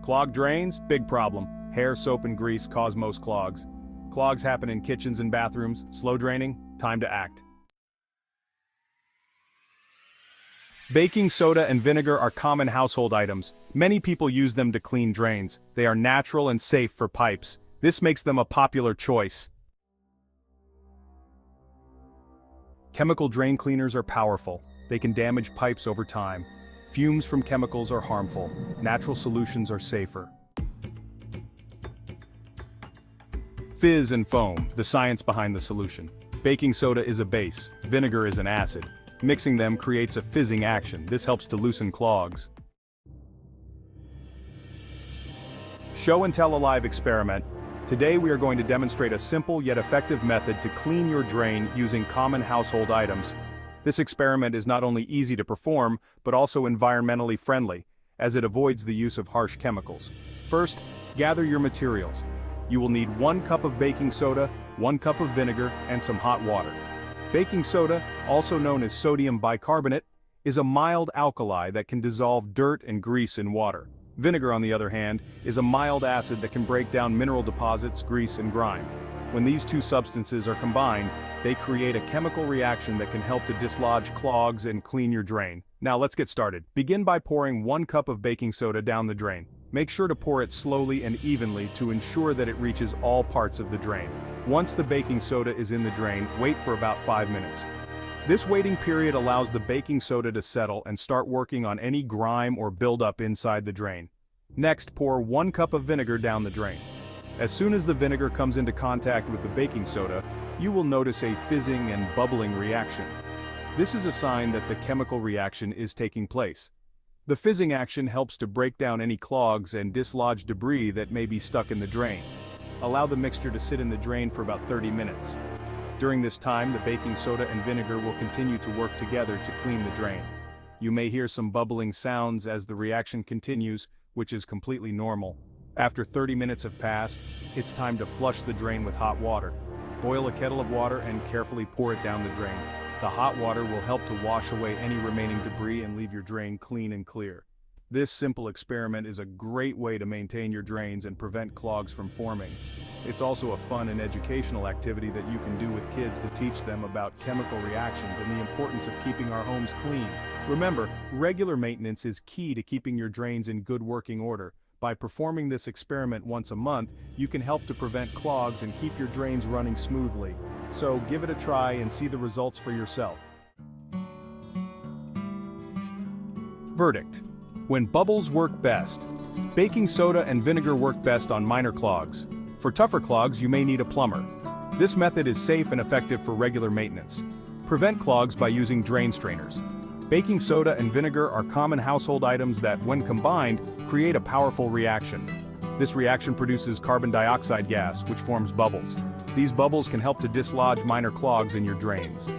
Clogged drains? Big problem. Hair, soap, and grease cause most clogs. Clogs happen in kitchens and bathrooms. Slow draining? Time to act. Baking soda and vinegar are common household items. Many people use them to clean drains. They are natural and safe for pipes. This makes them a popular choice. Chemical drain cleaners are powerful. They can damage pipes over time. Fumes from chemicals are harmful. Natural solutions are safer. Fizz and foam, the science behind the solution. Baking soda is a base, vinegar is an acid. Mixing them creates a fizzing action. This helps to loosen clogs. Show and tell a live experiment. Today we are going to demonstrate a simple yet effective method to clean your drain using common household items. This experiment is not only easy to perform, but also environmentally friendly, as it avoids the use of harsh chemicals. First, gather your materials. You will need 1 cup of baking soda, 1 cup of vinegar, and some hot water. Baking soda, also known as sodium bicarbonate, is a mild alkali that can dissolve dirt and grease in water. Vinegar, on the other hand, is a mild acid that can break down mineral deposits, grease, and grime. When these two substances are combined, they create a chemical reaction that can help to dislodge clogs and clean your drain. Now let's get started. Begin by pouring 1 cup of baking soda down the drain. Make sure to pour it slowly and evenly to ensure that it reaches all parts of the drain. Once the baking soda is in the drain, wait for about 5 minutes. This waiting period allows the baking soda to settle and start working on any grime or buildup inside the drain. Next, pour 1 cup of vinegar down the drain. As soon as the vinegar comes into contact with the baking soda, you will notice a fizzing and bubbling reaction. This is a sign that the chemical reaction is taking place. The fizzing action helps to break down any clogs and dislodge debris that may be stuck in the drain. Allow the mixture to sit in the drain for about 30 minutes. During this time, the baking soda and vinegar will continue to work together to clean the drain. You may hear some bubbling sounds as the reaction continues, which is completely normal. After 30 minutes have passed, it's time to flush the drain with hot water. Boil a kettle of water and carefully pour it down the drain. The hot water will help to wash away any remaining debris and leave your drain clean and clear. This simple experiment is a great way to maintain your drains and prevent clogs from forming. It's also a fun and educational activity that you can do with kids to teach them about chemical reactions and the importance of keeping our homes clean. Remember, regular maintenance is key to keeping your drains in good working order. By performing this experiment once a month, you can help to prevent clogs and keep your drains running smoothly. So give it a try and see the results for yourself. Verdict: when bubbles work best. Baking soda and vinegar work best on minor clogs. For tougher clogs, you may need a plumber. This method is safe and effective for regular maintenance. Prevent clogs by using drain strainers. Baking soda and vinegar are common household items that, when combined, create a powerful reaction. This reaction produces carbon dioxide gas, which forms bubbles. These bubbles can help to dislodge minor clogs in your drains.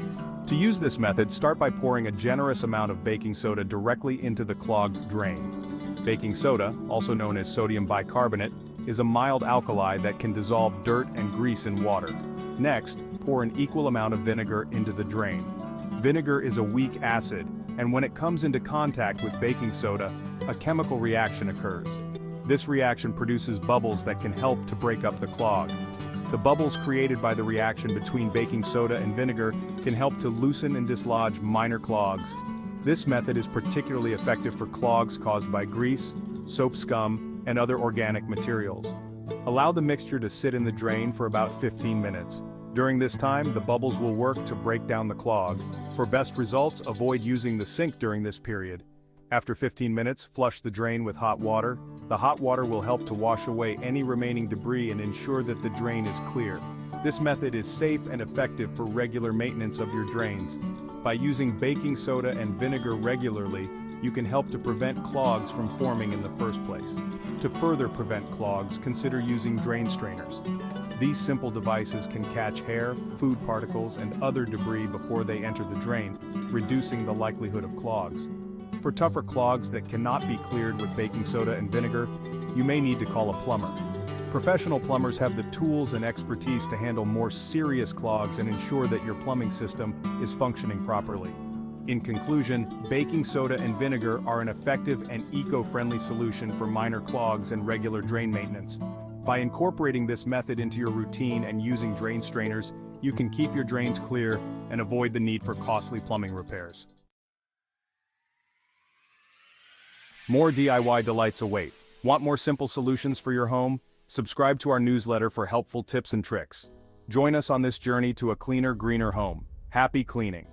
To use this method, start by pouring a generous amount of baking soda directly into the clogged drain. Baking soda, also known as sodium bicarbonate, is a mild alkali that can dissolve dirt and grease in water. Next, pour an equal amount of vinegar into the drain. Vinegar is a weak acid, and when it comes into contact with baking soda, a chemical reaction occurs. This reaction produces bubbles that can help to break up the clog. The bubbles created by the reaction between baking soda and vinegar can help to loosen and dislodge minor clogs. This method is particularly effective for clogs caused by grease, soap scum, and other organic materials. Allow the mixture to sit in the drain for about 15 minutes. During this time, the bubbles will work to break down the clog. For best results, avoid using the sink during this period. After 15 minutes, flush the drain with hot water. The hot water will help to wash away any remaining debris and ensure that the drain is clear. This method is safe and effective for regular maintenance of your drains. By using baking soda and vinegar regularly, you can help to prevent clogs from forming in the first place. To further prevent clogs, consider using drain strainers. These simple devices can catch hair, food particles, and other debris before they enter the drain, reducing the likelihood of clogs. For tougher clogs that cannot be cleared with baking soda and vinegar, you may need to call a plumber. Professional plumbers have the tools and expertise to handle more serious clogs and ensure that your plumbing system is functioning properly. In conclusion, baking soda and vinegar are an effective and eco-friendly solution for minor clogs and regular drain maintenance. By incorporating this method into your routine and using drain strainers, you can keep your drains clear and avoid the need for costly plumbing repairs. More DIY delights await. Want more simple solutions for your home? Subscribe to our newsletter for helpful tips and tricks. Join us on this journey to a cleaner, greener home. Happy cleaning!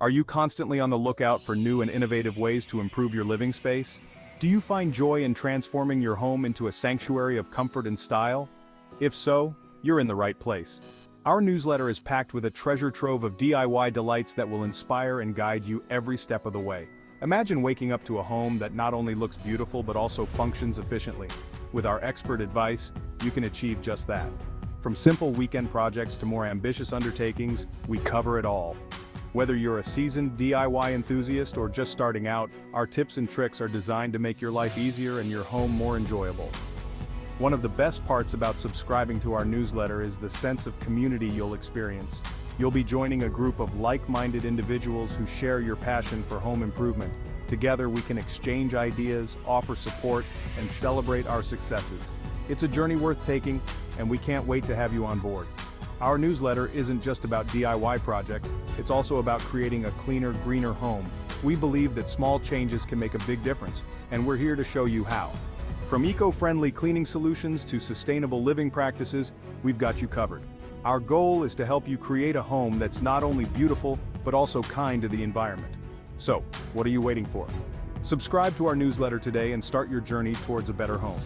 Are you constantly on the lookout for new and innovative ways to improve your living space? Do you find joy in transforming your home into a sanctuary of comfort and style? If so, you're in the right place. Our newsletter is packed with a treasure trove of DIY delights that will inspire and guide you every step of the way. Imagine waking up to a home that not only looks beautiful but also functions efficiently. With our expert advice, you can achieve just that. From simple weekend projects to more ambitious undertakings, we cover it all. Whether you're a seasoned DIY enthusiast or just starting out, our tips and tricks are designed to make your life easier and your home more enjoyable. One of the best parts about subscribing to our newsletter is the sense of community you'll experience. You'll be joining a group of like-minded individuals who share your passion for home improvement. Together we can exchange ideas, offer support, and celebrate our successes. It's a journey worth taking, and we can't wait to have you on board. Our newsletter isn't just about DIY projects, it's also about creating a cleaner, greener home. We believe that small changes can make a big difference, and we're here to show you how. From eco-friendly cleaning solutions to sustainable living practices, we've got you covered. Our goal is to help you create a home that's not only beautiful, but also kind to the environment. So, what are you waiting for? Subscribe to our newsletter today and start your journey towards a better home.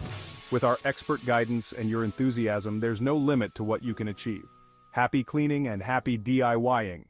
With our expert guidance and your enthusiasm, there's no limit to what you can achieve. Happy cleaning and happy DIYing!